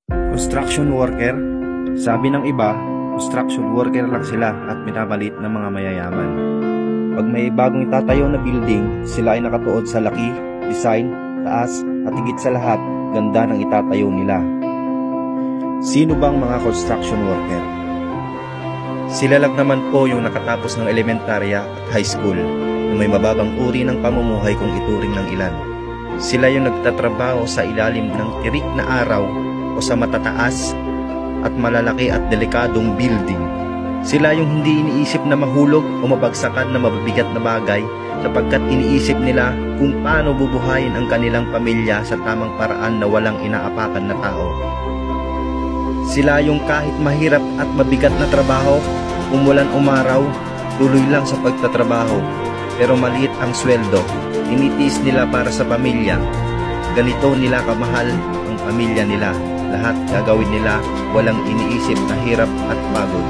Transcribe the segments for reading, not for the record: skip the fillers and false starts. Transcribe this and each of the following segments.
Construction worker? Sabi ng iba, construction worker lang sila at minamalit ng mga mayayaman. Pag may bagong itatayo na building, sila ay nakatuod sa laki, design, taas at higit sa lahat, ganda ng itatayo nila. Sino bang mga construction worker? Sila lang naman po yung nakatapos ng elementarya at high school na may mababang uri ng pamumuhay kung ituring ng ilan. Sila yung nagtatrabaho sa ilalim ng tirik na araw o sa matataas at malalaki at delikadong building. Sila yung hindi iniisip na mahulog o mabagsakan na mabibigat na bagay sapagkat iniisip nila kung paano bubuhayin ang kanilang pamilya sa tamang paraan na walang inaapakan na tao. Sila yung kahit mahirap at mabigat na trabaho, umulan umaraw, tuloy lang sa pagtatrabaho. Pero maliit ang sweldo, tinitiis nila para sa pamilya. Ganito nila kamahal ang pamilya nila. Lahat gagawin nila, walang iniisip na hirap at pagod.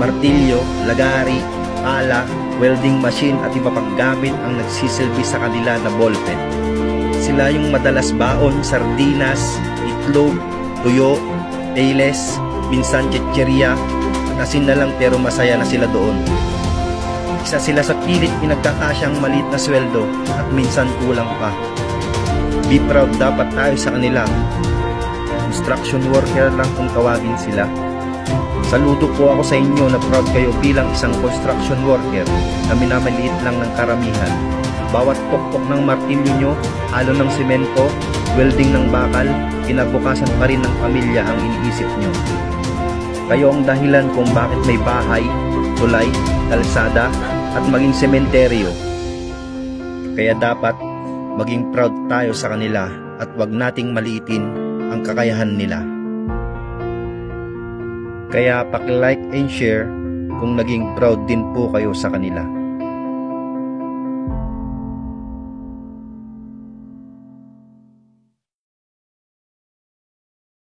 Martilyo, lagari, pala, welding machine at iba pang gamit ang nagsisilbi sa kanila na ballpen. Sila yung madalas baon, sardinas, itlog, tuyo, tailes, minsan chicheria, at asin na lang pero masaya na sila doon. Isa sila sa pilit pinagkakasyang maliit na sweldo at minsan kulang pa. Be proud dapat tayo sa kanila. Construction worker lang kung tawagin sila. Saludo po ako sa inyo na proud kayo bilang isang construction worker na minamaliit lang ng karamihan. Bawat pokpok ng martilyo nyo, halo ng semento, welding ng bakal, kinabukasan pa rin ng pamilya ang iniisip nyo. Kayo ang dahilan kung bakit may bahay, tulay, kalsada at maging sementeryo. Kaya dapat maging proud tayo sa kanila at wag nating maliitin ang kakayahan nila. Kaya paki-like and share kung naging proud din po kayo sa kanila.